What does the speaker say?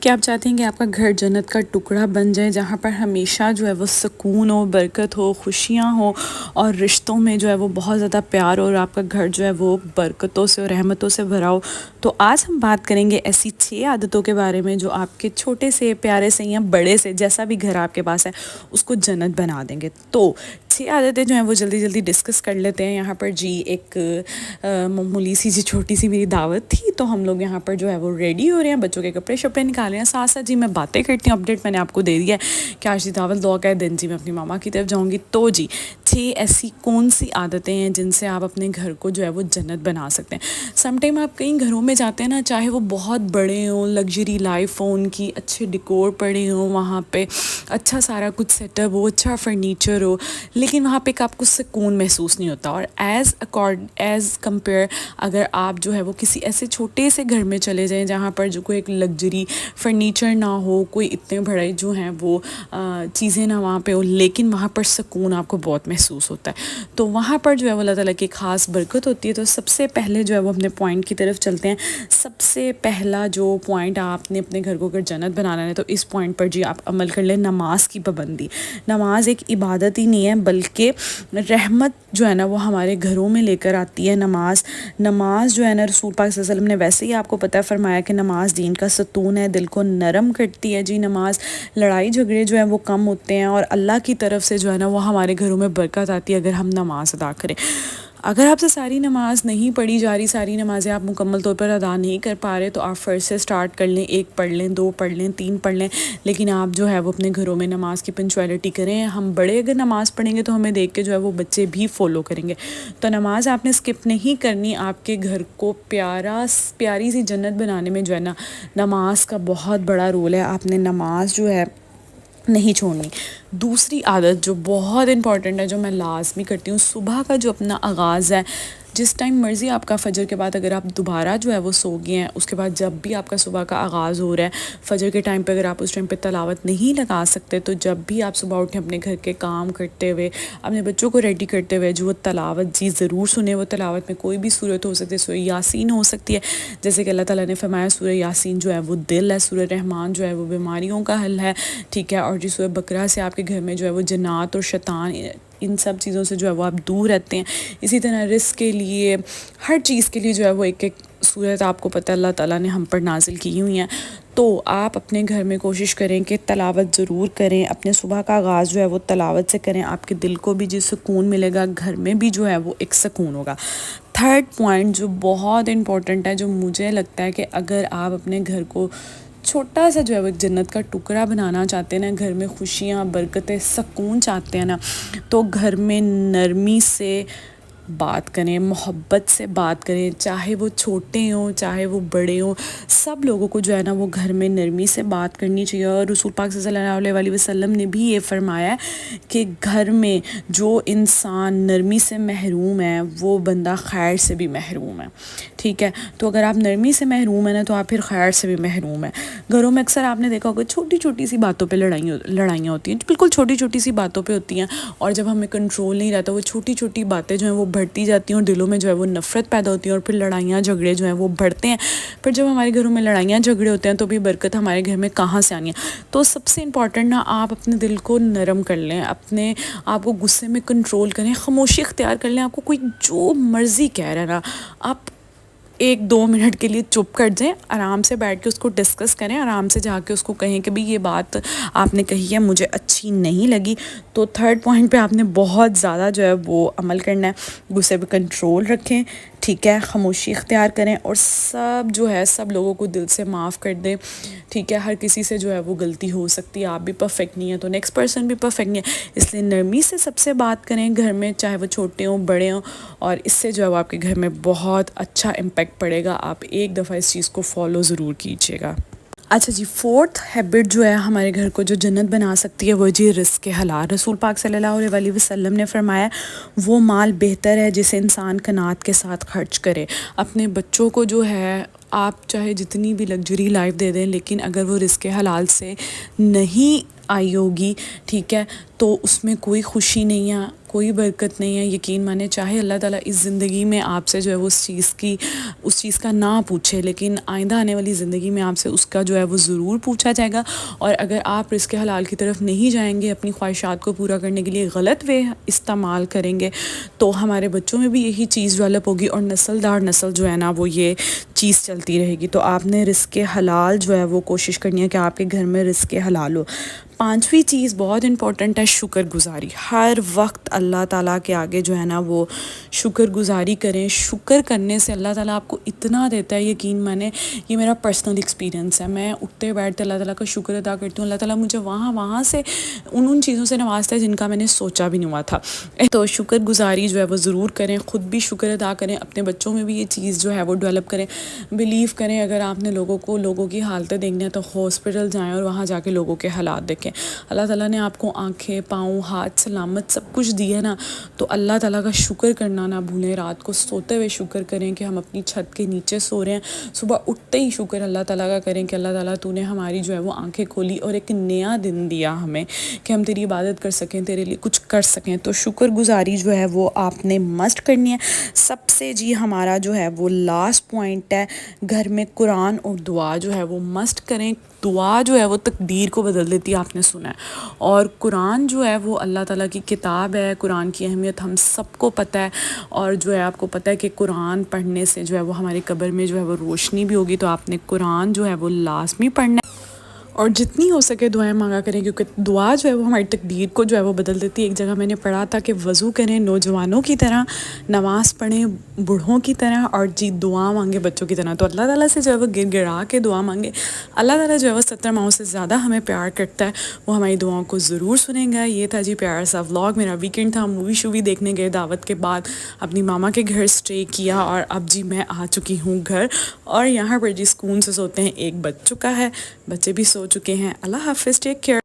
کہ آپ چاہتے ہیں کہ آپ کا گھر جنت کا ٹکڑا بن جائے، جہاں پر ہمیشہ جو ہے وہ سکون ہو، برکت ہو، خوشیاں ہوں، اور رشتوں میں جو ہے وہ بہت زیادہ پیار ہو، اور آپ کا گھر جو ہے وہ برکتوں سے اور رحمتوں سے بھرا ہو۔ تو آج ہم بات کریں گے ایسی 6 عادتوں کے بارے میں جو آپ کے چھوٹے سے، پیارے سے یا بڑے سے، جیسا بھی گھر آپ کے پاس ہے، اس کو جنت بنا دیں گے۔ تو 6 عادتیں جو ہیں وہ جلدی جلدی ڈسکس کر لیتے ہیں یہاں پر جی۔ ایک معمولی سی چھوٹی سی میری دعوت تھی، تو ہم لوگ یہاں پر جو ہے وہ ریڈی ہو رہے ہیں، بچوں کے کپڑے شپڑے نکال رہے ہیں، ساتھ ساتھ جی میں باتیں کرتی ہوں۔ اپڈیٹ میں نے آپ کو دے دیا ہے کہ آج دعوت دعا کا دن، جی میں اپنی ماما کی طرف جاؤں گی۔ تو جی 6 ایسی کون سی عادتیں ہیں جن سے آپ اپنے گھر کو جو ہے وہ جنت بنا سکتے ہیں۔ سم ٹائم آپ کئی گھروں میں جاتے ہیں نا، چاہے وہ بہت بڑے ہوں، لگژری لائف ہو ان کی، اچھے ڈیکور پڑے ہوں، وہاں پہ اچھا سارا کچھ سیٹ اپ ہو، اچھا فرنیچر ہو، لیکن وہاں پہ آپ کو سکون محسوس نہیں ہوتا۔ اور ایز کمپیئر اگر آپ جو ہے وہ کسی ایسے چھوٹے سے گھر میں چلے جائیں جہاں پر جو کوئی ایک لگژری فرنیچر نہ ہو، کوئی اتنے بڑے جو ہیں وہ چیزیں نہ وہاں پہ ہو، لیکن وہاں پر سکون آپ کو بہت محسوس ہوتا ہے، تو وہاں پر جو ہے وہ اللہ تعالیٰ کی خاص برکت ہوتی ہے۔ تو سب سے پہلے جو ہے وہ اپنے پوائنٹ کی طرف چلتے ہیں۔ سب سے پہلا جو پوائنٹ آپ نے اپنے گھر کو اگر جنت بنانا ہے تو اس پوائنٹ پر جی آپ عمل کر لیں، نماز کی پابندی۔ نماز ایک عبادت ہی نہیں ہے بلکہ رحمت جو ہے نا وہ ہمارے گھروں میں لے کر آتی ہے۔ نماز جو ہے نا، رسول پاک صلی اللہ علیہ وسلم نے ویسے ہی آپ کو پتہ فرمایا کہ نماز دین کا ستون ہے، دل کو نرم کرتی ہے جی نماز، لڑائی جھگڑے جو ہیں وہ کم ہوتے ہیں، اور اللہ کی طرف سے جو ہے نا وہ ہمارے گھروں میں برکت آتی ہے اگر ہم نماز ادا کریں۔ اگر آپ سے ساری نماز نہیں پڑھی جا رہی، ساری نمازیں آپ مکمل طور پر ادا نہیں کر پا رہے، تو آپ فرض سے سٹارٹ کر لیں، 1 پڑھ لیں، 2 پڑھ لیں، 3 پڑھ لیں، لیکن آپ جو ہے وہ اپنے گھروں میں نماز کی پنچویلٹی کریں۔ ہم بڑے اگر نماز پڑھیں گے تو ہمیں دیکھ کے جو ہے وہ بچے بھی فالو کریں گے۔ تو نماز آپ نے سکپ نہیں کرنی۔ آپ کے گھر کو پیاری سی جنت بنانے میں جو ہے نا نماز کا بہت بڑا رول ہے۔ آپ نے نماز جو ہے نہیں چھوڑنی۔ دوسری عادت جو بہت امپورٹنٹ ہے، جو میں لازمی کرتی ہوں، صبح کا جو اپنا آغاز ہے، جس ٹائم مرضی آپ کا فجر کے بعد اگر آپ دوبارہ جو ہے وہ سو گئے ہیں، اس کے بعد جب بھی آپ کا صبح کا آغاز ہو رہا ہے، فجر کے ٹائم پہ اگر آپ اس ٹائم پہ تلاوت نہیں لگا سکتے، تو جب بھی آپ صبح اٹھیں اپنے گھر کے کام کرتے ہوئے، اپنے بچوں کو ریڈی کرتے ہوئے، جو وہ تلاوت جی ضرور سنیں۔ وہ تلاوت میں کوئی بھی صورت ہو سکتی ہے، سورہ یاسین ہو سکتی ہے، جیسے کہ اللہ تعالیٰ نے فرمایا سورہ یاسین جو ہے وہ دل ہے، سورہ رحمان جو ہے وہ بیماریوں کا حل ہے، ٹھیک ہے، اور جی سورہ بقرہ سے آپ کے گھر میں جو ہے وہ جنات اور شیطان، ان سب چیزوں سے جو ہے وہ آپ دور رہتے ہیں۔ اسی طرح رزق کے لیے، ہر چیز کے لیے جو ہے وہ ایک صورت آپ کو پتہ اللہ تعالیٰ نے ہم پر نازل کی ہوئی ہیں۔ تو آپ اپنے گھر میں کوشش کریں کہ تلاوت ضرور کریں، اپنے صبح کا آغاز جو ہے وہ تلاوت سے کریں، آپ کے دل کو بھی جی سکون ملے گا، گھر میں بھی جو ہے وہ ایک سکون ہوگا۔ تھرڈ پوائنٹ جو بہت امپورٹنٹ ہے، جو مجھے لگتا ہے کہ اگر آپ اپنے گھر کو چھوٹا سا جو ہے وہ جنت کا ٹکڑا بنانا چاہتے ہیں نا، گھر میں خوشیاں، برکتیں، سکون چاہتے ہیں نا، تو گھر میں نرمی سے بات کریں، محبت سے بات کریں، چاہے وہ چھوٹے ہوں چاہے وہ بڑے ہوں، سب لوگوں کو جو ہے نا وہ گھر میں نرمی سے بات کرنی چاہیے۔ اور رسول پاک صلی اللہ علیہ وسلم نے بھی یہ فرمایا ہے کہ گھر میں جو انسان نرمی سے محروم ہے وہ بندہ خیر سے بھی محروم ہے، ٹھیک ہے۔ تو اگر آپ نرمی سے محروم ہیں نا تو آپ پھر خیر سے بھی محروم ہیں۔ گھروں میں اکثر آپ نے دیکھا ہوگا چھوٹی چھوٹی سی باتوں پہ لڑائیاں ہوتی ہیں، بالکل چھوٹی چھوٹی سی باتوں پہ ہوتی ہیں، اور جب ہمیں کنٹرول نہیں رہتا، وہ چھوٹی چھوٹی باتیں جو ہیں وہ بڑھتی جاتی ہیں، اور دلوں میں جو ہے وہ نفرت پیدا ہوتی ہے، اور پھر لڑائیاں جھگڑے جو ہیں وہ بڑھتے ہیں۔ پھر جب ہمارے گھروں میں لڑائیاں جھگڑے ہوتے ہیں تو بھی برکت ہمارے گھر میں کہاں سے آنی ہے؟ تو سب سے امپورٹنٹ نا، آپ اپنے دل کو نرم کر لیں، اپنے آپ کو غصے میں کنٹرول کریں، خاموشی اختیار کر لیں۔ آپ کو کوئی جو مرضی کہہ رہا ہے نا، آپ 1-2 منٹ کے لیے چپ کر جائیں، آرام سے بیٹھ کے اس کو ڈسکس کریں، آرام سے جا کے اس کو کہیں کہ بھئی یہ بات آپ نے کہی ہے مجھے اچھی نہیں لگی۔ تو تھرڈ پوائنٹ پہ آپ نے بہت زیادہ جو ہے وہ عمل کرنا ہے، غصے پہ کنٹرول رکھیں، ٹھیک ہے، خاموشی اختیار کریں، اور سب لوگوں کو دل سے معاف کر دیں، ٹھیک ہے۔ ہر کسی سے جو ہے وہ غلطی ہو سکتی ہے، آپ بھی پرفیکٹ نہیں ہیں تو نیکسٹ پرسن بھی پرفیکٹ نہیں ہے، اس لیے نرمی سے سب سے بات کریں گھر میں، چاہے وہ چھوٹے ہوں بڑے ہوں، اور اس سے جو ہے وہ آپ کے گھر میں بہت اچھا امپیکٹ پڑے گا۔ آپ ایک دفعہ اس چیز کو فالو ضرور کیجیے گا۔ اچھا جی، 4تھ ہیبٹ جو ہے ہمارے گھر کو جو جنت بنا سکتی ہے وہ جی رزق حلال۔ رسول پاک صلی اللہ علیہ وسلم نے فرمایا وہ مال بہتر ہے جسے انسان قناعت کے ساتھ خرچ کرے۔ اپنے بچوں کو جو ہے آپ چاہے جتنی بھی لگژری لائف دے دیں، لیکن اگر وہ رزق حلال سے نہیں آئی ہوگی، ٹھیک ہے، تو اس میں کوئی خوشی نہیں ہے، کوئی برکت نہیں ہے. یقین مانے چاہے اللہ تعالیٰ اس زندگی میں آپ سے جو ہے وہ اس چیز کا نہ پوچھے، لیکن آئندہ آنے والی زندگی میں آپ سے اس کا جو ہے وہ ضرور پوچھا جائے گا. اور اگر آپ رزق حلال کی طرف نہیں جائیں گے، اپنی خواہشات کو پورا کرنے کے لیے غلط وے استعمال کریں گے، تو ہمارے بچوں میں بھی یہی چیز ڈیولپ ہوگی، اور نسل در نسل جو ہے نا وہ یہ چیز چلتی رہے گی. تو آپ نے رزق حلال جو ہے وہ کوشش کرنی ہے کہ آپ کے گھر میں رزق حلال ہو. 5ویں چیز بہت امپورٹنٹ ہے، شکر گزاری. ہر وقت اللہ تعالیٰ کے آگے جو ہے نا وہ شکر گزاری کریں. شکر کرنے سے اللہ تعالیٰ آپ کو اتنا دیتا ہے، یقین مانے یہ میرا پرسنل ایکسپیرینس ہے. میں اٹھتے بیٹھتے اللہ تعالیٰ کا شکر ادا کرتی ہوں. اللہ تعالیٰ مجھے وہاں سے ان چیزوں سے نوازتا ہے جن کا میں نے سوچا بھی نہیں ہوا تھا. تو شکر گزاری جو ہے وہ ضرور کریں، خود بھی شکر ادا کریں، اپنے بچوں میں بھی یہ چیز جو ہے وہ ڈیولپ کریں. بلیو کریں، اگر آپ نے لوگوں کی حالتیں دیکھنا ہے تو ہاسپٹل جائیں اور وہاں جا کے لوگوں کے حالات دیکھیں. اللہ تعالیٰ نے آپ کو آنکھیں، پاؤں، ہاتھ سلامت سب کچھ دی ہے نا، تو اللہ تعالیٰ کا شکر کرنا نہ بھولیں. رات کو سوتے ہوئے شکر کریں کہ ہم اپنی چھت کے نیچے سو رہے ہیں. صبح اٹھتے ہی شکر اللہ تعالیٰ کا کریں کہ اللہ تعالیٰ تو نے ہماری جو ہے وہ آنکھیں کھولی اور ایک نیا دن دیا ہمیں کہ ہم تیری عبادت کر سکیں، تیرے لیے کچھ کر سکیں. تو شکر گزاری جو ہے وہ آپ نے مسٹ کرنی ہے. سب سے ہمارا جو ہے وہ لاسٹ پوائنٹ ہے، گھر میں قرآن اور دعا جو ہے وہ مسٹ کریں. دعا جو ہے وہ تقدیر کو بدل دیتی ہے، آپ نے سنا ہے. اور قرآن جو ہے وہ اللہ تعالیٰ کی کتاب ہے. قرآن کی اہمیت ہم سب کو پتہ ہے، اور جو ہے آپ کو پتہ ہے کہ قرآن پڑھنے سے جو ہے وہ ہماری قبر میں جو ہے وہ روشنی بھی ہوگی. تو آپ نے قرآن جو ہے وہ لازمی پڑھنا ہے، اور جتنی ہو سکے دعائیں مانگا کریں، کیونکہ دعا جو ہے وہ ہماری تقدیر کو جو ہے وہ بدل دیتی ہے. ایک جگہ میں نے پڑھا تھا کہ وضو کریں نوجوانوں کی طرح، نماز پڑھیں بوڑھوں کی طرح، اور دعا مانگے بچوں کی طرح. تو اللہ تعالیٰ سے جو ہے وہ گر گڑا کے دعا مانگے. اللہ تعالیٰ جو ہے وہ 70 ماہوں سے زیادہ ہمیں پیار کرتا ہے، وہ ہماری دعاؤں کو ضرور سنیں گا. یہ تھا پیارا سا ولاگ. میرا ویکنڈ تھا، مووی شووی دیکھنے گئے، دعوت کے بعد اپنی ماما کے گھر اسٹے کیا، اور اب میں آ چکی ہوں گھر. اور یہاں پر سکون سے سوتے ہیں. ایک بج چکا ہے، بچے بھی سو چکے ہیں. اللہ حافظ، ٹیک کیئر.